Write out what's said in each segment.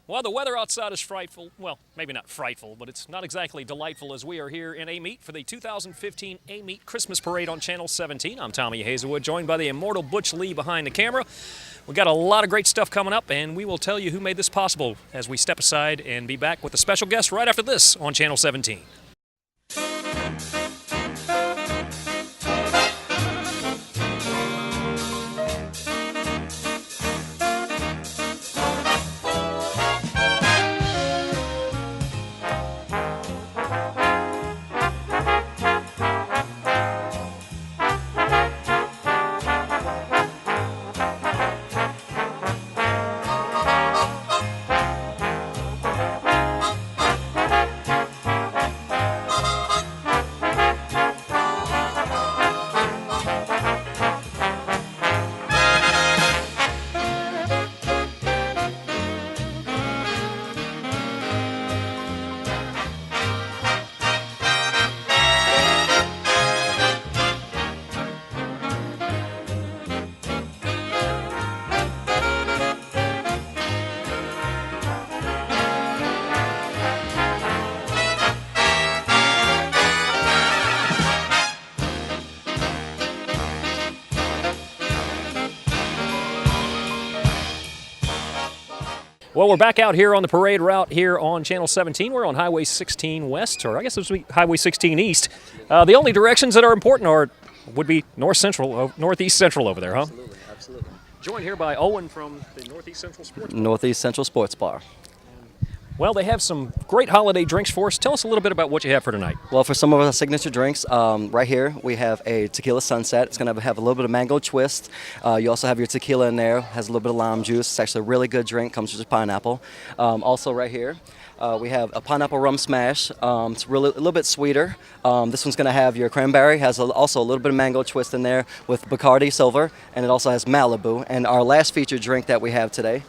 Well, the weather outside is frightful. Well, maybe not frightful, but it's not exactly delightful as we are here in Amite for the 2015 Amite Christmas Parade on Channel 17. I'm Tommy Hazelwood, joined by the immortal Butch Lee behind the camera. We got a lot of great stuff coming up, and we will tell you who made this possible as we step aside and be back with a special guest right after this on Channel 17. Well, we're back out here on the parade route here on Channel 17. We're on Highway 16 West, or I guess it would be Highway 16 East. The only directions that are important would be northeast central over there, huh? Absolutely, absolutely. Joined here by Owen from the Northeast Central Sports Bar. Northeast Central Sports Bar. Well, they have some great holiday drinks for us. Tell us a little bit about what you have for tonight. Well, for some of our signature drinks, right here we have a tequila sunset. It's going to have a little bit of mango twist. You also have your tequila in there. Has a little bit of lime juice. It's actually a really good drink. Comes with pineapple. Also, right here. We have a pineapple rum smash. It's a little bit sweeter. This one's going to have your cranberry. Has also a little bit of mango twist in there with Bacardi Silver, and it also has Malibu. And our last featured drink that we have today.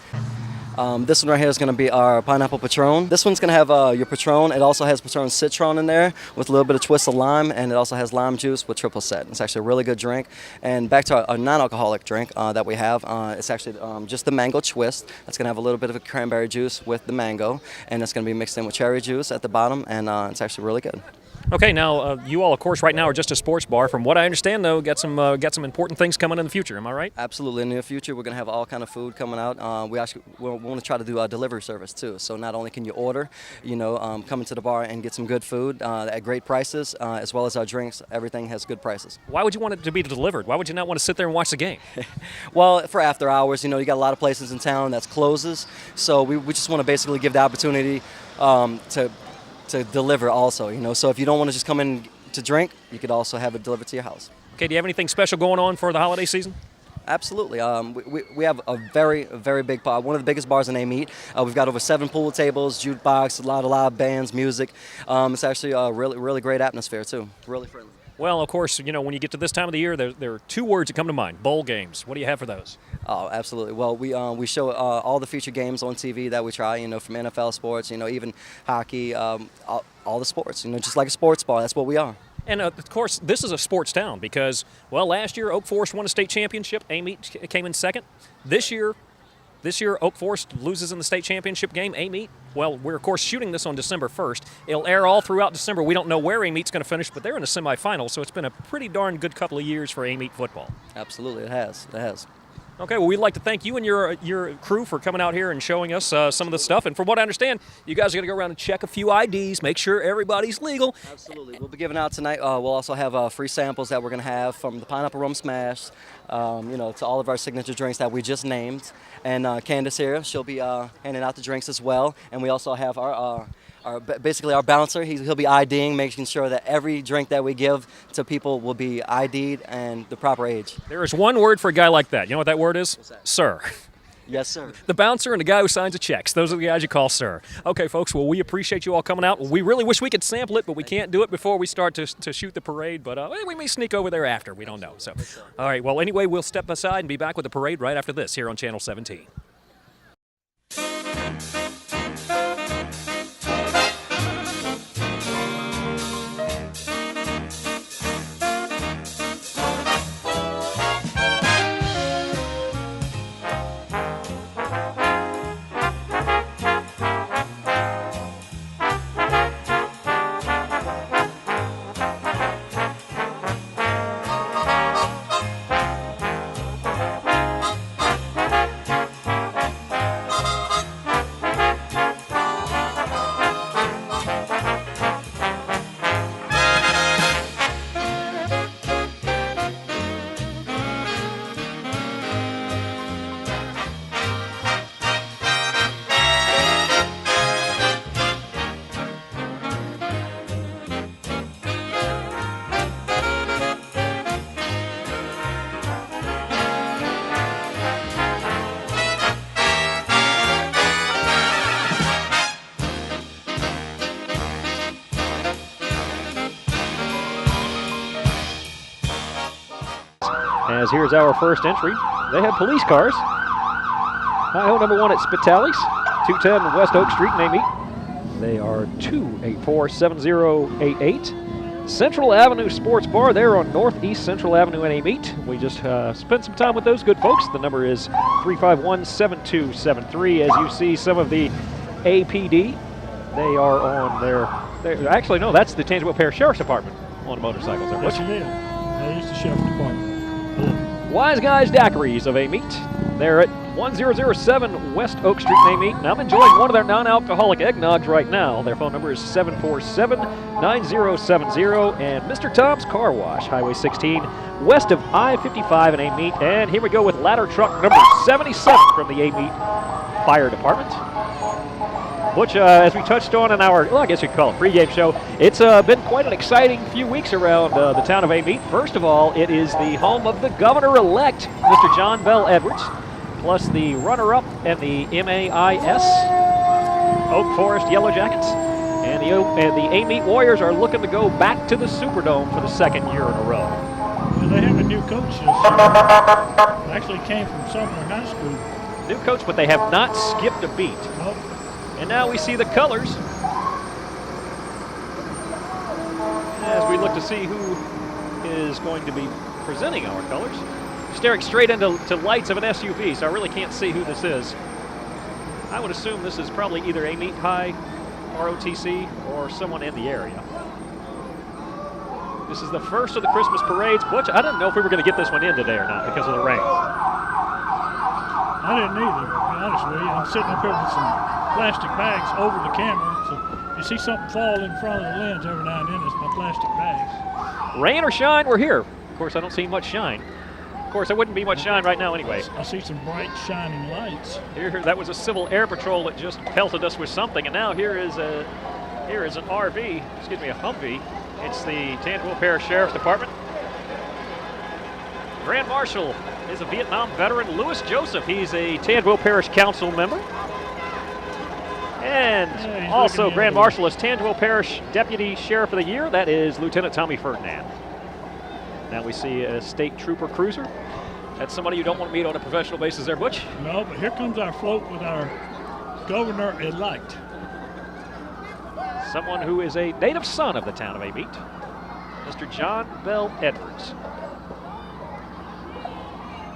This one right here is going to be our pineapple Patron. This one's going to have your Patron. It also has Patron Citron in there with a little bit of twist of lime, and it also has lime juice with triple set. It's actually a really good drink. And back to our non-alcoholic drink that we have, it's actually just the mango twist. It's going to have a little bit of a cranberry juice with the mango, and it's going to be mixed in with cherry juice at the bottom, and it's actually really good. Okay, now you all, of course, right now are just a sports bar. From what I understand, though, got some important things coming in the future. Am I right? Absolutely. In the near future, we're going to have all kind of food coming out. We want to try to do a delivery service too. So not only can you order, come into the bar and get some good food at great prices, as well as our drinks. Everything has good prices. Why would you want it to be delivered? Why would you not want to sit there and watch the game? Well, for after hours, you got a lot of places in town that's closes. So we just want to basically give the opportunity to deliver also, So if you don't want to just come in to drink, you could also have it delivered to your house. Okay, do you have anything special going on for the holiday season? Absolutely. We have a very, very big bar, one of the biggest bars in Amite. We've got over 7 pool tables, jukebox, a lot of live bands, music. It's actually a really, really great atmosphere too, really friendly. Well, of course, when you get to this time of the year, there are 2 words that come to mind: bowl games. What do you have for those? Oh, absolutely. Well, we show all the featured games on TV that we try, from NFL sports, even hockey, all the sports, just like a sports bar. That's what we are. And, of course, this is a sports town because, well, last year Oak Forest won a state championship. Amite came in second. This year, Oak Forest loses in the state championship game. Amite, well, we're, of course, shooting this on December 1st. It'll air all throughout December. We don't know where Amite's going to finish, but they're in the semifinals, so it's been a pretty darn good couple of years for Amite football. Absolutely, it has. It has. Okay, well, we'd like to thank you and your crew for coming out here and showing us some of the stuff. And from what I understand, you guys are going to go around and check a few IDs, make sure everybody's legal. Absolutely. We'll be giving out tonight. We'll also have free samples that we're going to have from the Pineapple Rum Smash, to all of our signature drinks that we just named. And Candace here, she'll be handing out the drinks as well. And we also have our bouncer. He'll be IDing, making sure that every drink that we give to people will be ID'd and the proper age. There is one word for a guy like that. You know what that word is? What's that? Sir. Yes, sir. The bouncer and the guy who signs the checks. Those are the guys you call sir. Okay, folks, well, we appreciate you all coming out. We really wish we could sample it, but we can't do it before we start to shoot the parade. But we may sneak over there after. We don't know. So, all right, well, anyway, we'll step aside and be back with the parade right after this here on Channel 17. as here's our first entry. They have police cars. Hi-ho number 1 at Spitalis, 210 West Oak Street in Amite. They are 284-7088. Central Avenue Sports Bar, they're on Northeast Central Avenue in Amite. We just spent some time with those good folks. The number is 351-7273. As you see some of the APD, they are on actually, no, that's the Tangipahoa Parish Sheriff's Department on motorcycles. Yes, it is. That is the Sheriff's Department. Wise Guys Daiquiris of Amite. They're at 1007 West Oak Street in Amite. And I'm enjoying one of their non-alcoholic eggnogs right now. Their phone number is 747-9070. And Mr. Tom's Car Wash, Highway 16, west of I-55 in Amite. And here we go with ladder truck number 77 from the Amite Fire Department. Butch, as we touched on in our, well, I guess you could call it pregame show, it's been quite an exciting few weeks around the town of Amite. First of all, it is the home of the governor-elect, Mr. John Bell Edwards, plus the runner-up and the MAIS Oak Forest Yellow Jackets. And the Amite Warriors are looking to go back to the Superdome for the second year in a row. Well, they have a new coach this year. Actually came from Sumner High School. New coach, but they have not skipped a beat. Nope. And now we see the colors as we look to see who is going to be presenting our colors. Staring straight into lights of an SUV, so I really can't see who this is. I would assume this is probably either Amite High, ROTC, or someone in the area. This is the first of the Christmas parades. Butch, I didn't know if we were going to get this one in today or not because of the rain. I didn't either, to be honest with you. I'm sitting up here with some plastic bags over the camera, so you see something fall in front of the lens every now and then, it's my plastic bags. Rain or shine, we're here. Of course, I don't see much shine. Of course, there wouldn't be much shine right now anyway. I see some bright, shining lights. Here, that was a Civil Air Patrol that just pelted us with something, and now here is an RV, excuse me, a Humvee. It's the Tangipahoa Parish Sheriff's Department. Grand Marshal is a Vietnam veteran, Louis Joseph. He's a Tangipahoa Parish Council member. And also Grand Marshal is Tangipahoa Parish Deputy Sheriff of the Year. That is Lieutenant Tommy Ferdinand. Now we see a State Trooper Cruiser. That's somebody you don't want to meet on a professional basis there, Butch. No, but here comes our float with our governor-elect. Someone who is a native son of the town of Amite, Mr. John Bell Edwards.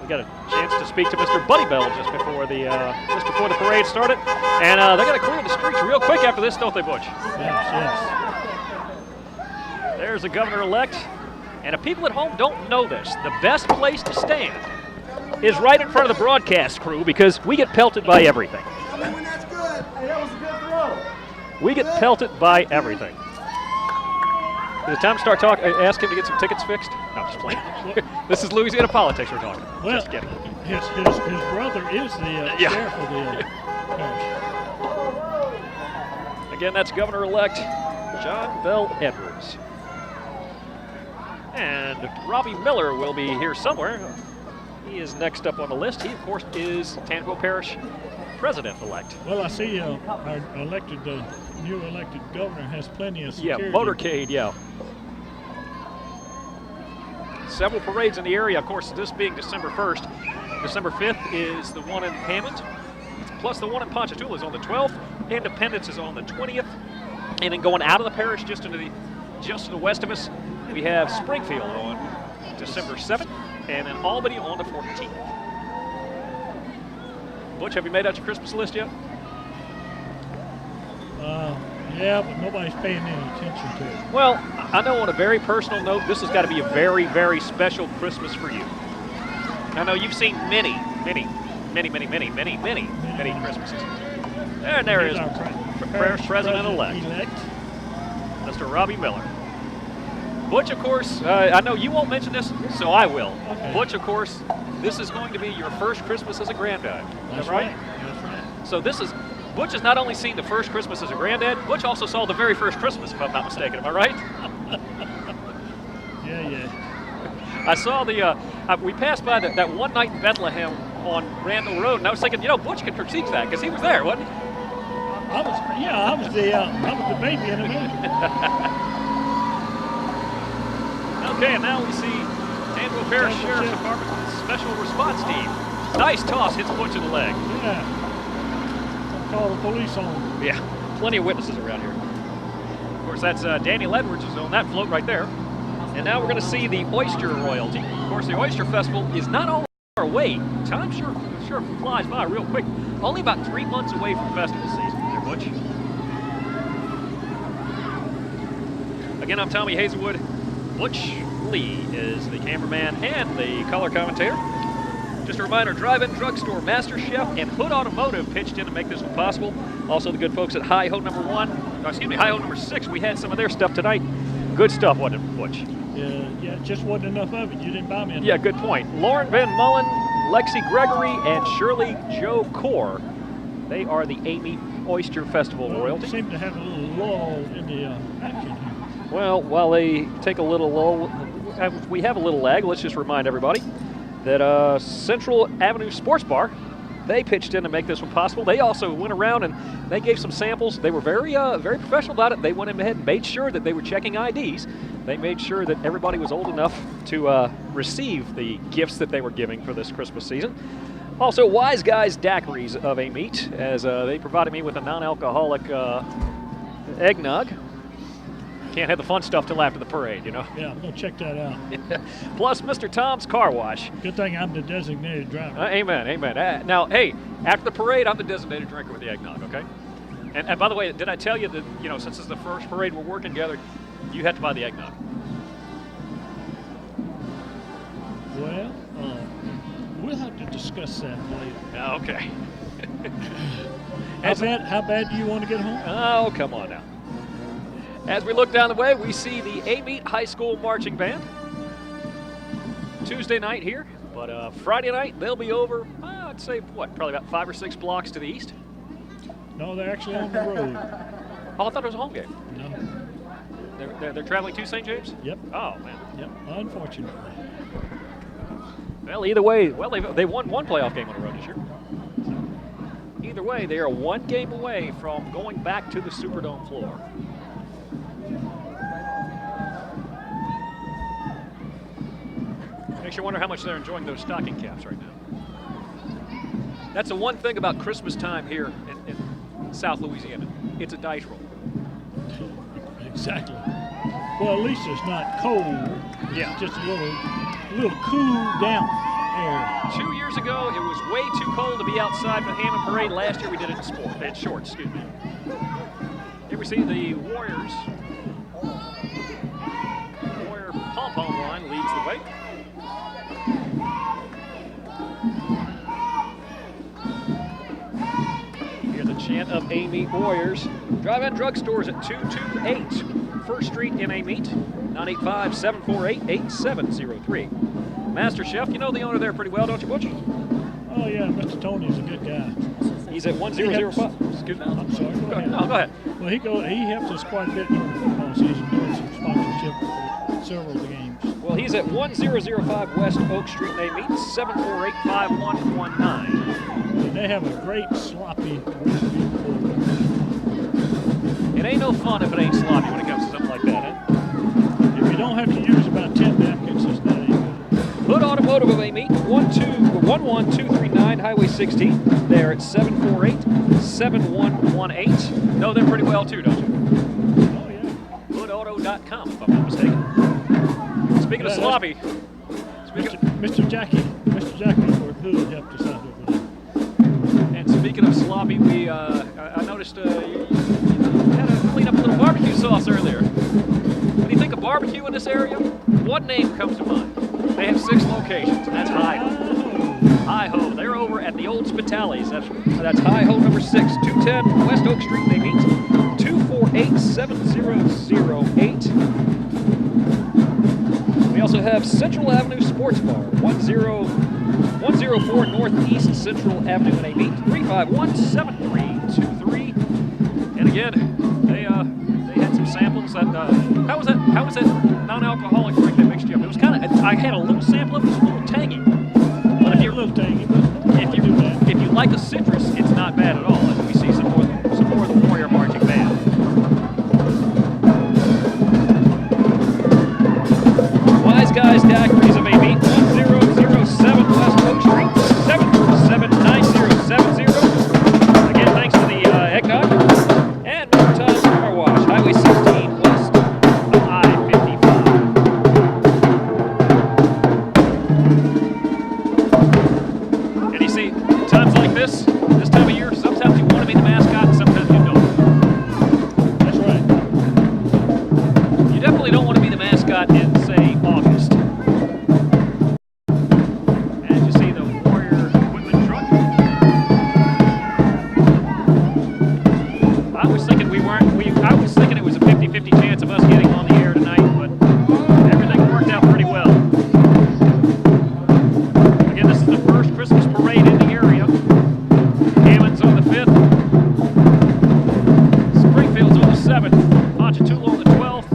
We got a chance to speak to Mr. Buddy Bell just before the parade started, and they're going to clear the streets real quick after this, don't they, Butch? Yes. There's the governor-elect, and if people at home don't know this, the best place to stand is right in front of the broadcast crew because we get pelted by everything. That's good. Hey, that was a good throw. We get pelted by everything. Is it time to start talking? Ask him to get some tickets fixed? No, I'm just playing. This is Louisiana politics we're talking. Well, just kidding. His brother is the sheriff of the parish. Again, that's Governor-elect John Bell Edwards. And Robbie Miller will be here somewhere. He is next up on the list. He, of course, is Tangipahoa Parish President-elect. Well, I see our new elected governor has plenty of security. Yeah, motorcade, yeah. Several parades in the area. Of course, this being December 1st. December 5th is the one in Hammond, plus the one in Ponchatoula is on the 12th. Independence is on the 20th. And then going out of the parish just to the west of us, we have Springfield on December 7th, and then Albany on the 14th. Butch, have you made out your Christmas list yet? Yeah, but nobody's paying any attention to it. Well, I know on a very personal note, this has got to be a very, very special Christmas for you. I know you've seen many Christmases. And there is Parish President-elect, Mr. Robbie Miller. Butch, of course, I know you won't mention this, so I will. Okay. Butch, of course, this is going to be your first Christmas as a granddad. That's right? That's right. So Butch has not only seen the first Christmas as a granddad, Butch also saw the very first Christmas, if I'm not mistaken. Am I right? Yeah. I saw we passed by that one night in Bethlehem on Randall Road, and I was thinking, Butch could critique that because he was there, wasn't he? I was the baby in the movie. Okay, and now we see Danville Parish Sheriff's Department Special Response Team. Nice toss, hits Butch in the leg. Yeah. Call the police on him. Yeah, plenty of witnesses around here. Of course, that's Daniel Edwards is on that float right there. And now we're going to see the oyster royalty. Of course, the Oyster Festival is not all far away. Time sure flies by real quick. Only about 3 months away from festival season there, Butch. Again, I'm Tommy Hazelwood. Butch Lee is the cameraman and the color commentator. Just a reminder, Drive-In Drugstore, Master Chef, and Hood Automotive pitched in to make this one possible. Also the good folks at Hi-Ho number 6. We had some of their stuff tonight. Good stuff, wasn't it, Butch? Yeah, it just wasn't enough of it. You didn't buy me enough. Yeah, good point. Lauren Van Mullen, Lexi Gregory, and Shirley Joe Core. They are the Amite Oyster Festival royalty. Seem to have a little lull in the action here. Well, while they take a little lull, we have a little lag. Let's just remind everybody that Central Avenue Sports Bar, they pitched in to make this one possible. They also went around and they gave some samples. They were very professional about it. They went ahead and made sure that they were checking IDs. They made sure that everybody was old enough to receive the gifts that they were giving for this Christmas season. Also, Wise Guys Daiquiris of Amite, as they provided me with a non-alcoholic eggnog. Can't have the fun stuff till after the parade, you know. Yeah, I'm going to check that out. Plus, Mr. Tom's Car Wash. Good thing I'm the designated driver. Amen, amen. Now, hey, after the parade, I'm the designated drinker with the eggnog, okay? And by the way, did I tell you that, you know, since it's the first parade we're working together, you have to buy the eggnog? Well, we'll have to discuss that later. Okay. How bad do you want to get home? Oh, come on now. As we look down the way, we see the Amite High School Marching Band. Tuesday night here, but Friday night they'll be over, I'd say, what, probably about 5 or 6 blocks to the east? No, they're actually on the road. Oh, I thought it was a home game. No. They're traveling to St. James? Yep. Oh, man. Yep, unfortunately. Well, either way, they won one playoff game on the road this year. So, either way, they are one game away from going back to the Superdome floor. Makes you wonder how much they're enjoying those stocking caps right now. That's the one thing about Christmas time here in South Louisiana. It's a dice roll. Exactly. Well, at least it's not cold. Yeah. Just a little cool down air. 2 years ago, it was way too cold to be outside for the Hammond Parade. Last year, we did it in shorts, excuse me. Here we see the Warriors. Warrior pom-pom line leads the way. Hear the chant of Amite Warriors. Drive-In Drugstores at 228 1st Street in Amite, 985-748-8703. Master Chef, you know the owner there pretty well, don't you, Butch? Oh, yeah, Mr. Tony's a good guy. He's at 1005. Excuse me. I'm sorry, go ahead. No, go ahead. Well, he helps us quite a bit during the football season, doing some sponsorship for several of the games. Well, he's at 1005 West Oak Street in Amite, 748-5119. And they have a great sloppy roast beef program. It ain't no fun if it ain't sloppy when it comes to something like that, huh? If you don't have to use about 10 napkins, it's not any good. Hood Automotive of Amite, 11239 Highway 16. They're at 748-7118. Know them pretty well too, don't you? Oh, yeah. Hoodauto.com, if I'm not mistaken. Speaking of sloppy, Mr. Jackie for Hood helped us out over there. and speaking of sloppy, I noticed you had to clean up a little barbecue sauce earlier. When you think of barbecue in this area, one name comes to mind. They have 6 locations, and that's Hi-Ho. Hi-Ho. They're over at the Old Spitales. That's Hi-Ho number 6, 210 West Oak Street. They meet 248-7008. We also have Central Avenue Sports Bar, 104 Northeast Central Avenue in Amite, 351-7323. And again, they had some samples that. How was that non-alcoholic drink that mixed you up? It was kind of. I had a little sample of it. It was a little tangy. But if you're a little tangy, but if you like a citrus, it's not bad at all. And we see some more of the Warrior Marching Band. Wise Guys Daiquiris of Amite. I was thinking we weren't. I was thinking it was a 50-50 chance of us getting on the air tonight, but everything worked out pretty well. Again, this is the first Christmas parade in the area. Hammond's on the 5th. Springfield's on the 7th. Ponchatoula on the 12th.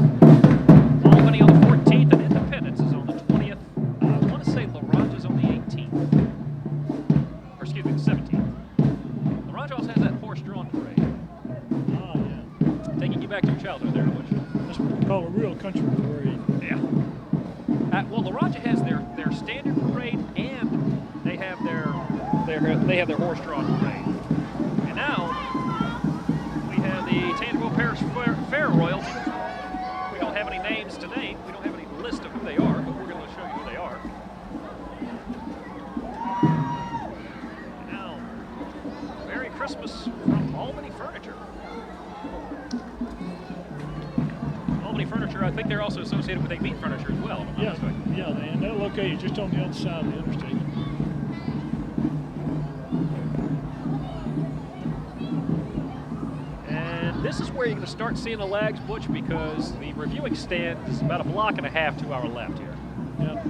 Albany on the 14th, and Independence is on the 20th. I want to say La Range's on the 18th. Or excuse me, the 17th. La Range also has that horse-drawn parade. Oh, yeah. Taking you back to your childhood there, Butch. That's what we call a real country parade. Yeah. Well, La Range has their standard parade, and they have their horse-drawn parade. And now we have the Tangible Parish Fair royalty. We don't have any names to name. We don't have any list of who they are, but we're going to show you who they are. Now, Merry Christmas from Albany Furniture. Albany Furniture, I think they're also associated with Amite Furniture as well. If I'm not mistaken. Yeah, and they're located just on the other side of the interstate. And this is where you're going to start seeing the lags, Butch, because the reviewing stand is about a block and a half to our left here. Yeah.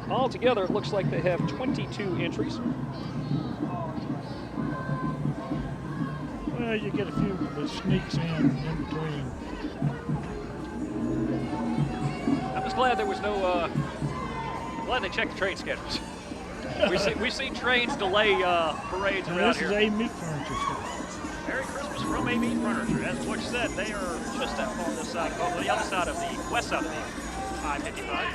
Altogether, it looks like they have 22 entries. Well, you get a few that sneaks in between. I'm just glad there was no. Glad they checked the train schedules. We've seen trains delay parades Now, around this here. is Amite Furniture stuff. Merry Christmas from Amite Furniture. As Butch said, they are just up on this side, on the other side of the west side of the I-55.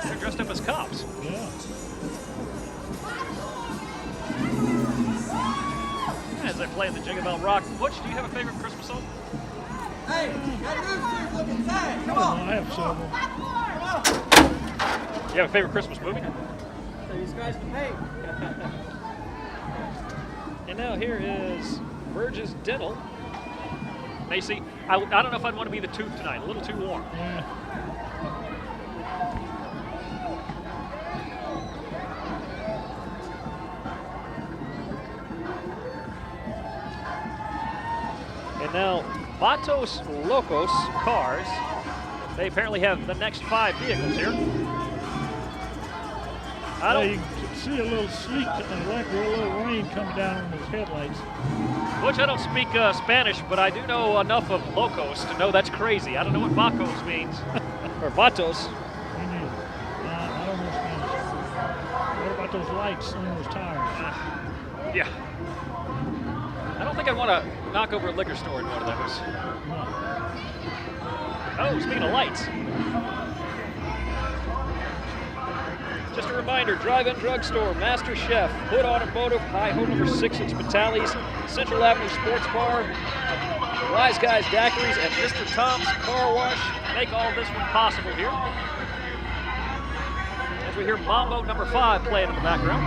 They're dressed up as cops. Yeah. As they're playing the Jingle Bell Rock. Butch, do you have a favorite Christmas song? Hey, that newspaper's looking tight. Come I on. have several. You have a favorite Christmas movie? So you scratched the paint. And now here is Burgess Dental. Macy, I don't know if I'd want to be the tooth tonight. A little too warm. Yeah. And now, Vatos Locos Cars. They apparently have the next 5 vehicles here. I You don't, can see a little sleet, like a little rain coming down on those headlights. Butch, I don't speak Spanish, but I do know enough of Locos to know that's crazy. I don't know what Vacos means. Or Vatos. Me neither. I don't know Spanish. What about those lights on those tires? Yeah. I don't think I'd want to knock over a liquor store in one of those. No. Oh, speaking of lights. Just a reminder, Drive-In Drugstore, Master Chef, Hood Automotive, High Ho number 6 in Spitales, Central Avenue Sports Bar, Wise Guys Daiquiris, and Mr. Tom's Car Wash make all this one possible here. As we hear Mambo number 5 playing in the background.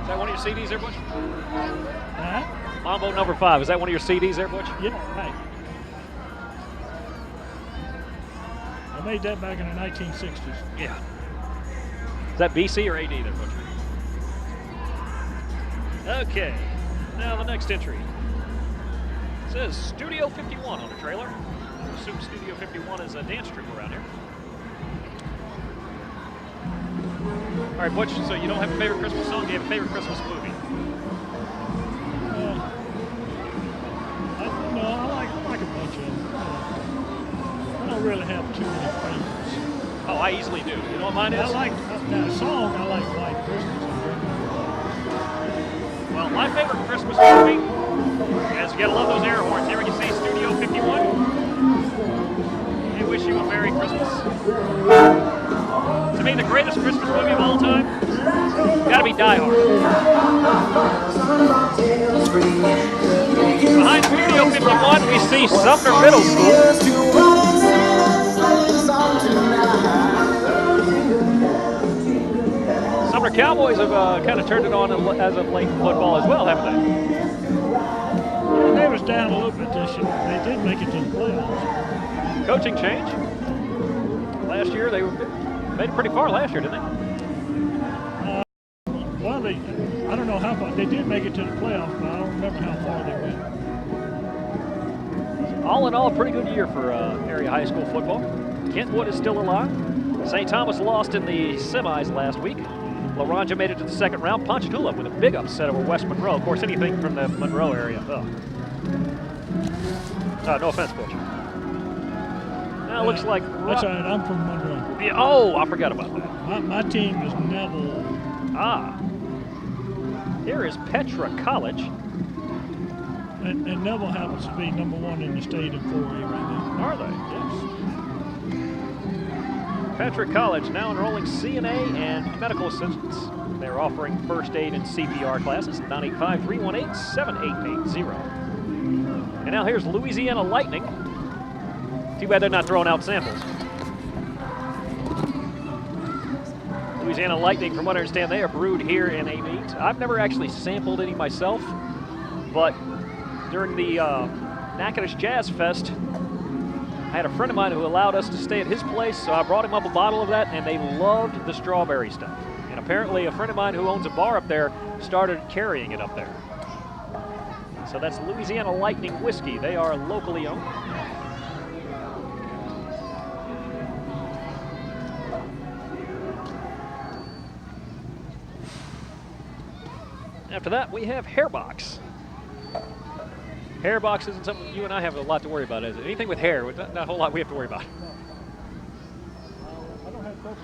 Is that one of your CDs there, Butch? Huh? Mambo number 5, is that one of your CDs there, Butch? Yep, right. I made that back in the 1960s. Yeah. Is that BC or AD there, Butch? Okay, now the next entry. It says Studio 51 on the trailer. I assume Studio 51 is a dance troupe around here. All right, Butch, so you don't have a favorite Christmas song, you have a favorite Christmas movie. I like a bunch of them. I don't really have too many favorites. Oh, I easily do. You know what mine is? Now a song I like White Christmas. Well, my favorite Christmas movie, as you gotta love those air horns. Here we can see Studio 51. We wish you a Merry Christmas. To me, the greatest Christmas movie of all time, gotta be Die Hard. Behind Studio 51, we see Sumner Middle School. Sumner Cowboys have kind of turned it on as of late in football as well, haven't they? They was down a little bit this year. They did make it to the playoffs. Coaching change. last year. They made it pretty far last year, didn't they? Well, I don't know how far. They did make it to the playoffs, but I don't remember how far they went. All in all, a pretty good year for area high school football. Kentwood is still alive. St. Thomas lost in the semis last week. Laranja made it to the second round. Ponchatoula with a big upset over West Monroe. Of course, anything from the Monroe area. Oh. No offense, Butch. Now it looks like... That's all right, I'm from Monroe. Yeah, oh, I forgot about that. My team is Neville. Ah. Here is Petra College. And Neville happens to be #1 in the state in 4A right now. Are they? Yes. Petra College now enrolling CNA and medical assistants. They're offering first aid and CPR classes, 985-318-7880. And now here's Louisiana Lightning. Too bad they're not throwing out samples. Louisiana Lightning, from what I understand, they are brewed here in Amite. I've never actually sampled any myself, but during the Natchitoches Jazz Fest, I had a friend of mine who allowed us to stay at his place, so I brought him up a bottle of that, and they loved the strawberry stuff. And apparently a friend of mine who owns a bar up there started carrying it up there. So that's Louisiana Lightning whiskey. They are locally owned. After that, we have Hairbox. Hairbox isn't something you and I have a lot to worry about, is it? Anything with hair, not a whole lot we have to worry about. I don't have folks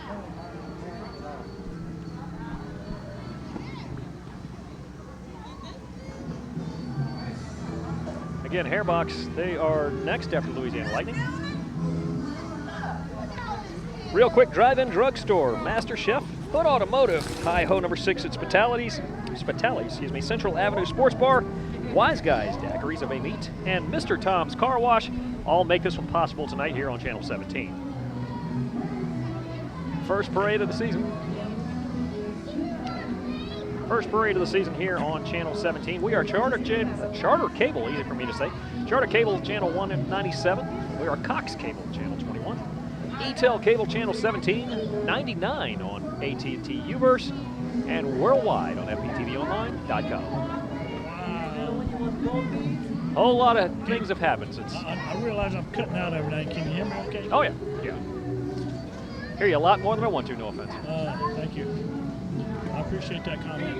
Again, Hairbox, they are next after Louisiana Lightning. Real Quick Drive-In Drugstore, Master Chef, Hood Automotive, Hi-Ho number 6 at Spitali, Central Avenue Sports Bar, Wise Guys Daiquiris of Amite, and Mr. Tom's Car Wash all make this one possible tonight here on Channel 17. First parade of the season. First parade of the season here on Channel 17. We are Charter Cable, easy for me to say. Charter Cable, Channel 197. We are Cox Cable, Channel 21. E-Tel Cable, Channel 17, 99 on AT&T Uverse, and worldwide on FPTVOnline.com. A whole lot of things have happened since. I realize I'm cutting out every night. Can you hear me okay? Oh, yeah. Hear you a lot more than I want to, no offense. Thank you. I appreciate that comment.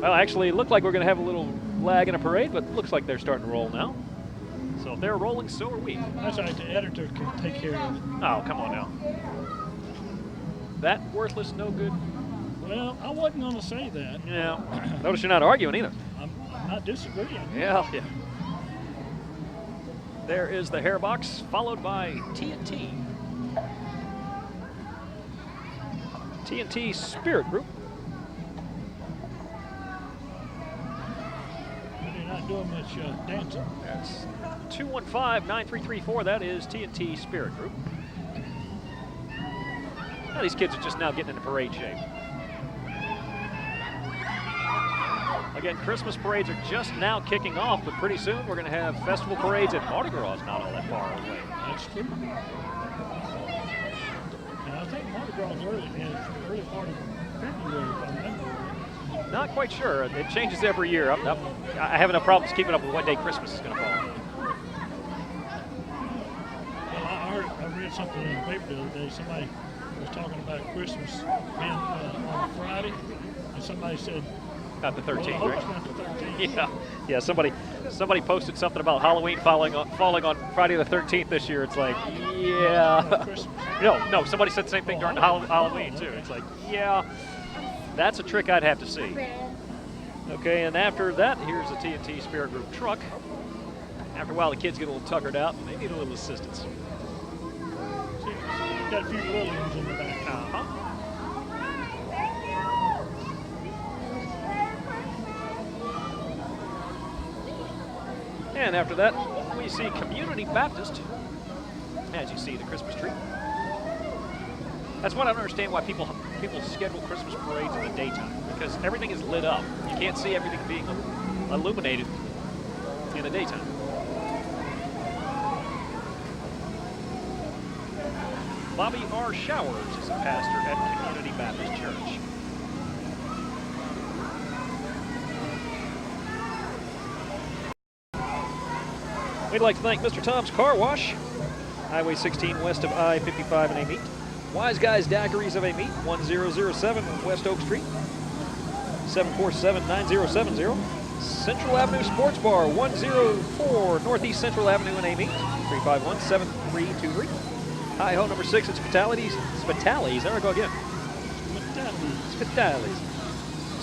Well, actually, it looked like we're going to have a little lag in a parade, but it looks like they're starting to roll now. So if they're rolling, so are we. That's all right. The editor can take care of it. Oh, come on now. That worthless, no good. Well, I wasn't going to say that. Yeah. Notice you're not arguing either. I'm not disagreeing. Yeah. There is the Hairbox, followed by TNT. TNT Spirit Group. They're not doing much dancing. That's 215-9334. That is TNT Spirit Group. Now these kids are just now getting into parade shape. Again, Christmas parades are just now kicking off, but pretty soon we're going to have festival parades at Mardi Gras not all that far away. That's true. And I think Mardi Gras is early part of February, if I remember. Not quite sure. It changes every year. I have enough problems keeping up with what day Christmas is going to fall. Well, I read something in the paper the other day. Somebody was talking about Christmas being on Friday, and somebody said, not the 13th, well, I hope right? it's not the 13th. Yeah. Somebody posted something about Halloween falling on Friday the 13th this year. It's like, yeah. No. Somebody said the same thing during Halloween too. It's like, yeah. That's a trick I'd have to see. Okay, and after that, here's the TNT Spirit Group truck. After a while, the kids get a little tuckered out, and they need a little assistance. See, got a few little ones in the back. And after that, we see Community Baptist. As you see, the Christmas tree. That's what I don't understand why people schedule Christmas parades in the daytime, because everything is lit up. You can't see everything being illuminated in the daytime. Bobby R. Showers is a pastor at Community Baptist Church. We'd like to thank Mr. Tom's Car Wash, Highway 16 west of I-55 in Amite. Wise Guys Daiquiris of Amite, 1007 West Oak Street, 747-9070. Central Avenue Sports Bar, 104 Northeast Central Avenue in Amite, 351-7323. Hi-ho number 6 at Spitali's, there I go again. Spitali's.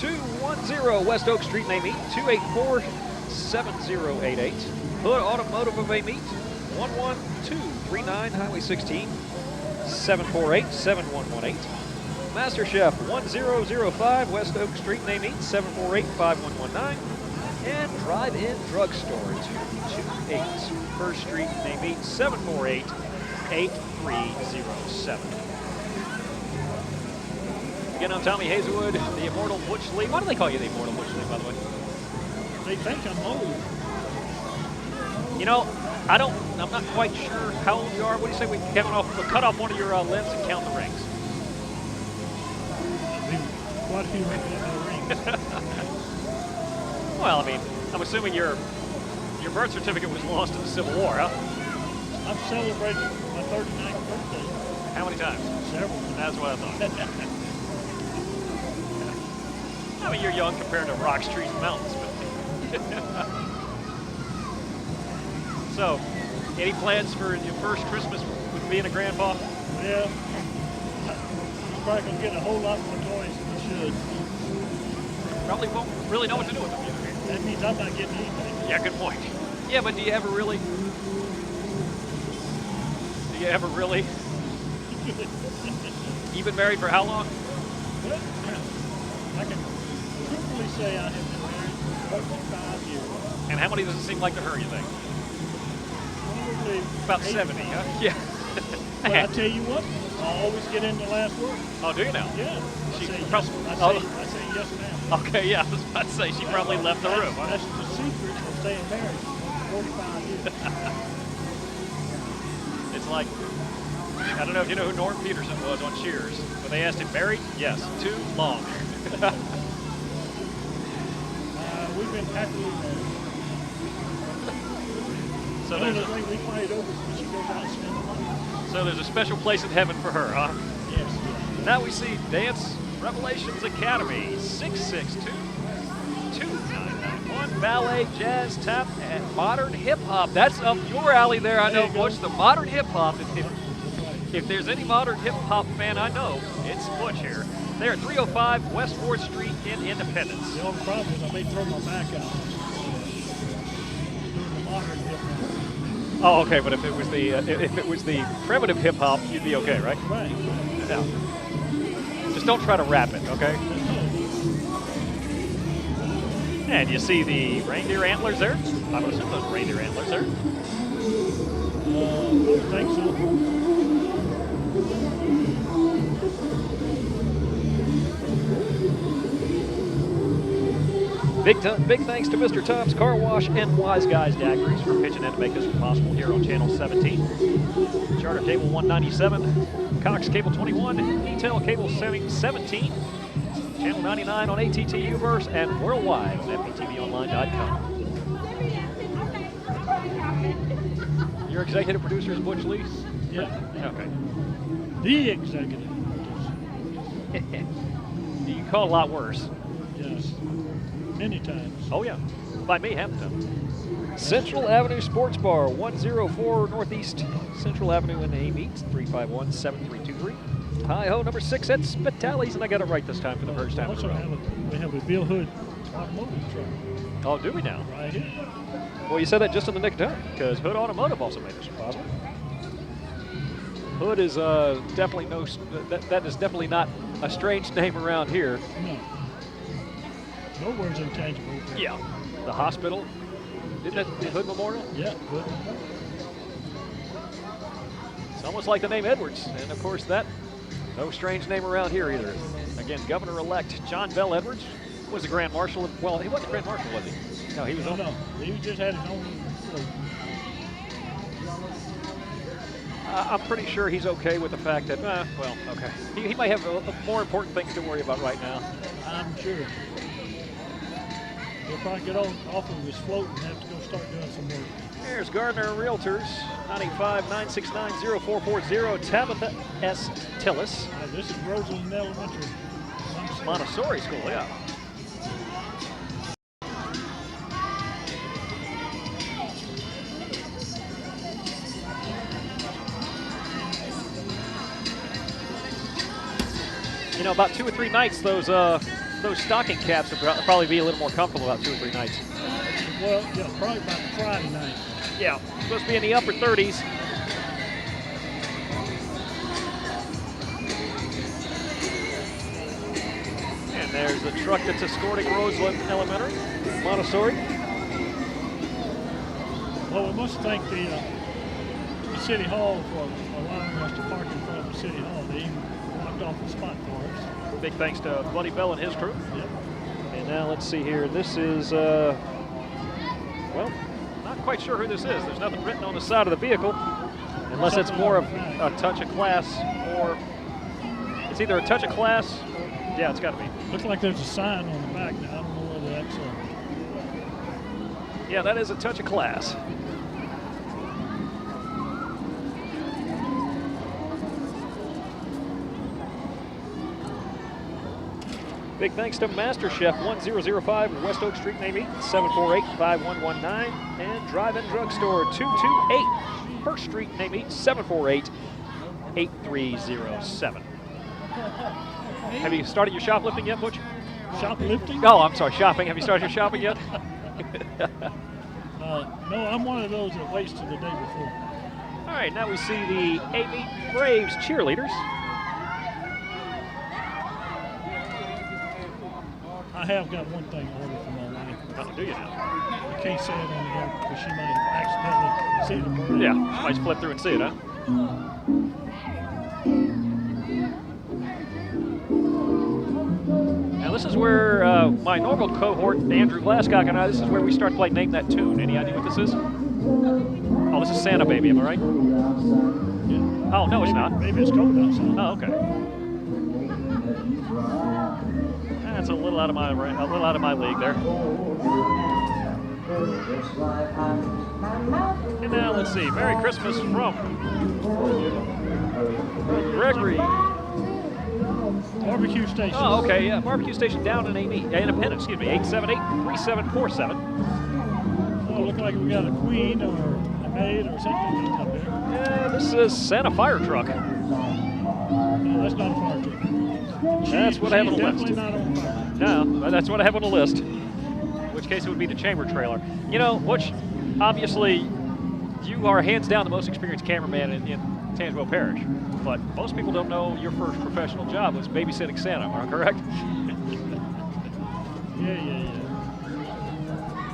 210 West Oak Street in Amite, 284-7088. Hood Automotive of Amite, 11239 Highway 16, 748-7118. Master Chef, 1005 West Oak Street in Amite, 748-5119. And Drive-In Drugstore, 228 First Street in Amite, 748-8307. Again, I'm Tommy Hazelwood, the Immortal Butch Lee. Why do they call you the Immortal Butch Lee, by the way? They think I'm old. You know, I'm not quite sure how old you are. What do you say we cut off one of your limbs and count the rings? Quite a few rings. Well, I mean, I'm assuming your birth certificate was lost in the Civil War, huh? I've celebrated my 39th birthday How many times? several. That's what I thought. I mean, you're young compared to rocks, trees, and mountains, but. So, any plans for your first Christmas with being a grandpa? Yeah. He's probably going to get a whole lot more toys than he should. Probably won't really know what to do with them either. That means I'm not getting anything. Yeah, good point. Yeah, but do you ever really? You've been married for how long? Well, I can truthfully say I have been married for 35 years. And how many does it seem like to her, you think? Probably About 8. 70, huh? Yeah. But I tell you what, I always get in the last word. Oh, do you now? Yeah. She I say prob- yes, oh. I say yes, ma'am. Okay, yeah, I was about to say she probably left the room. Huh? That's the secret of staying married for 45 years. It's like, I don't know if you know who Norm Peterson was on Cheers, but they asked him, married? Yes. Too long. We've been happily married. So The only there's thing we fight over is when she goes out and spends money. so there's a special place in heaven for her, huh? Yes. Now we see Dance Revelations Academy, 662-2991. Ballet, jazz, tap, and modern hip-hop. That's up your alley there, I know, There you go. Butch. The modern hip-hop. If there's any modern hip-hop fan I know, it's Butch here. They're at 305 West 4th Street in Independence. The only problem is I may throw my back out. Doing the modern hip-hop. Oh, okay, but if it was the primitive hip-hop, you'd be okay, right? Right. Yeah. Just don't try to rap it, okay? And you see the reindeer antlers there? I would assume those reindeer antlers there. I don't think so. Big thanks to Mr. Tom's Car Wash and Wise Guys Daiquiris for pitching in to make this possible here on Channel 17. Charter Cable 197, Cox Cable 21, Detail Cable 17, Channel 99 on ATT Uverse, and worldwide on FPTVonline.com. Your executive producer is Butch Lee? Yeah. Okay. The executive. You can call it a lot worse. Yes. Many times. Oh, yeah. By me, half the time. Central Avenue Sports Bar, 104 Northeast Central Avenue in Amite, 351-7323. Hi-ho, number 6 at Spitali's, and I got it right this time for the first time in a Also row. we have a Bill Hood automotive truck Oh, do we now? right here. Well, you said that just in the nick of time, because Hood Automotive also made this possible. Hood is definitely that is definitely not a strange name around here. No. Nowhere's intangible. Yeah. The hospital. Isn't that the Hood Memorial? Yeah, good. It's almost like the name Edwards. And, of course, that, no strange name around here either. Again, Governor-elect John Bell Edwards was the Grand Marshal. Well, he wasn't the Grand Marshal, was he? No, he was on. No, he just had his own float. I'm pretty sure he's okay with the fact that, well, okay. He might have more important things to worry about right now. I'm sure. He'll probably get off of his float and have to go start doing some work. There's Gardner Realtors, 985-969-0440, Tabitha S. Tillis. This is Roseland Elementary. Montessori School, yeah. You know, about 2 or 3 nights, those stocking caps would probably be a little more comfortable about 2 or 3 nights. Well, yeah, probably about Friday night. Yeah, supposed to be in the upper 30s. And there's the truck that's escorting Roseland Elementary, Montessori. Well, we must thank the City Hall for allowing us to park in front of the City Hall. They even blocked off the spot for us. Big thanks to Buddy Bell and his crew. Yep. And now let's see here. This is, well, not quite sure who this is. There's nothing written on the side of the vehicle, unless it's more of a touch of class, or it's either a touch of class, or, yeah, it's got to be. Looks like there's a sign on the back now. I don't know whether that's Yeah, that is a touch of class. Big thanks to Master Chef 1005 West Oak Street, Amite, 748-5119, and Drive-In Drugstore 228 First Street, Amite, 748-8307. Have you started your shoplifting yet, Butch? shoplifting. Oh, I'm sorry, shopping. Have you started your shopping yet? No, I'm one of those that waits till the day before. All right, now we see the Amite Braves cheerleaders. I have got one thing ordered for my wife. Oh, do you now? I can't say it on the air because she might accidentally see the parade. Yeah, might flip through and see it, huh? Now this is where my normal cohort, Andrew Glasscock, and I, this is where we start to like name that tune. Any idea what this is? Oh, this is Santa Baby, am I right? Yeah. Oh, no, it's not. Maybe it's cold outside. Oh, okay. That's a little out of my league there. And now let's see. Merry Christmas from Gregory. Barbecue station. Oh, okay, yeah. Barbecue station down in Independence, excuse me, 878-3747. Oh, look like we got a queen or a maid or something just up there. Yeah, this is Santa fire truck. No, that's not a fire truck. That's what I have on the list. Definitely not on fire. No, that's what I have on the list. In which case it would be the chamber trailer. You know, Butch, obviously, you are hands down the most experienced cameraman in Tangipahoa Parish. But most people don't know your first professional job was babysitting Santa, am I correct? Yeah.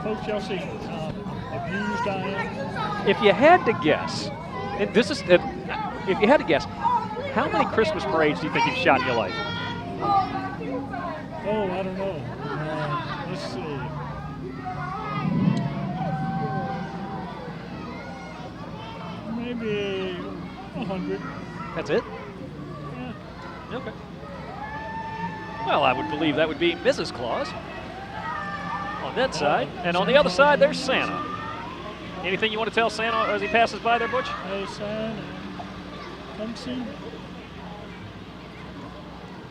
Folks, y'all see how abused I am? If you had to guess, and this is, if you had to guess, how many Christmas parades do you think you've shot in your life? Oh, I don't know. Let's see. Maybe 100. That's it? Yeah. Okay. Well, I would believe that would be Mrs. Claus on that side. And on the other side, there's Santa. Anything you want to tell Santa as he passes by there, Butch? Hey, Santa, come see me.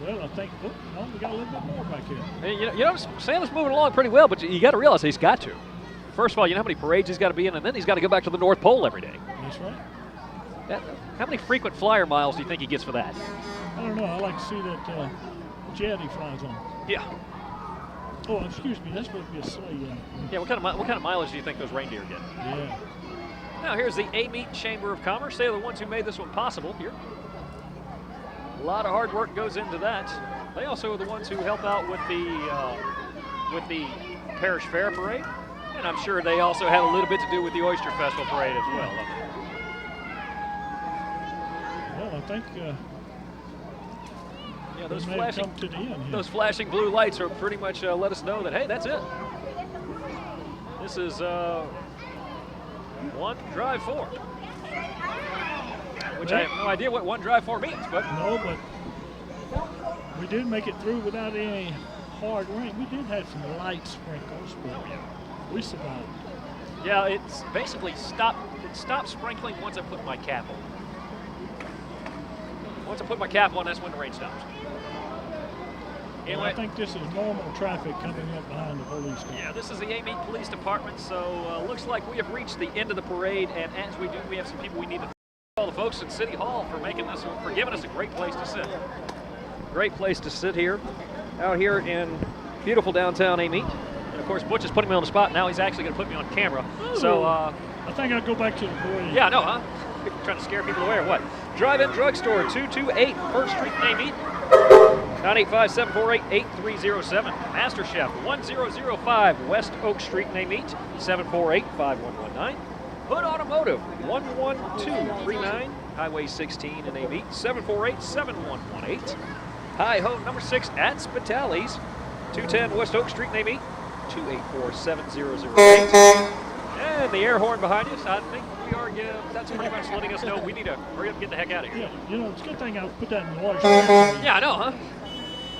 Well, I think, oh, no, we got a little bit more back here. Hey, you know, Santa's moving along pretty well, but you got to realize he's got to. First of all, you know how many parades he's got to be in, and then he's got to go back to the North Pole every day. That's right. How many frequent flyer miles do you think he gets for that? I don't know. I like to see that jet he flies on. Yeah. Oh, excuse me. That's supposed to be a sleigh. Yeah. What kind of mileage do you think those reindeer get? Yeah. Now here's the Amite Chamber of Commerce. They're the ones who made this one possible here. A lot of hard work goes into that. They also are the ones who help out with the Parish Fair Parade, and I'm sure they also had a little bit to do with the Oyster Festival Parade as well. Well, I think Yeah, we may have come to the end here. those flashing blue lights are pretty much let us know that, hey, that's it. This is one drive four, which I have no idea what one drive four means, but No, but we did make it through without any hard rain. We did have some light sprinkles, but we survived. yeah, it's basically stopped. It stopped sprinkling once I put my cap on. Once I put my cap on, that's when the rain stops. Well, Anyway, I think this is normal traffic coming up behind the police car. yeah, this is the Amite Police Department, so looks like we have reached the end of the parade, and as we do, we have some people we need to thank all the folks at City Hall for giving us a great place to sit. Great place to sit here, out here in beautiful downtown Amite. And of course, Butch is putting me on the spot. Now he's actually going to put me on camera. So, I think I'll go back to the parade. yeah, no, huh? Trying to scare people away or what? Drive-In Drugstore, 228 1st Street in Amite. 985-748-8307. Master Chef, 1005 West Oak Street in Amite, 748-5119. Hood Automotive, 11239 Highway 16 in Amite, 748-7118. Hi Ho number 6 at Spitali's, 210 West Oak Street in Amite, 284-7008. And the air horn behind us, I think we are, that's pretty much letting us know we need to hurry up and get the heck out of here. Yeah, it's a good thing I put that in the water. Yeah, I know, huh?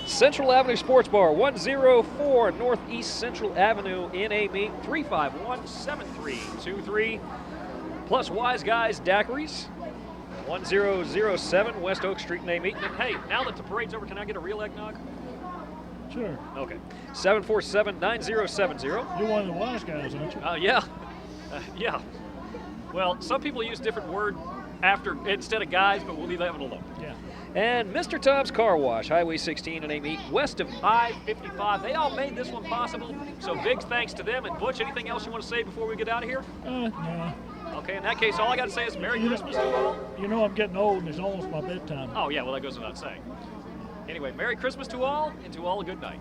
Central Avenue Sports Bar, 104 Northeast Central Avenue in Amite, 351-7323. Plus Wise Guys Daiquiris, 1007 West Oak Street in Amite. And hey, now that the parade's over, can I get a real eggnog? Sure. Okay. 747-9070. You're one of the wise guys, aren't you? Yeah. Yeah. Well, some people use different word instead of guys, but we'll leave that one alone. Yeah. And Mr. Tom's Car Wash, Highway 16 in Amite, west of I-55. They all made this one possible, so big thanks to them. And Butch, anything else you want to say before we get out of here? No. Okay, in that case, all I got to say is Merry Christmas to all. You know I'm getting old and it's almost my bedtime. Oh, yeah, well, that goes without saying. Anyway, Merry Christmas to all, and to all a good night.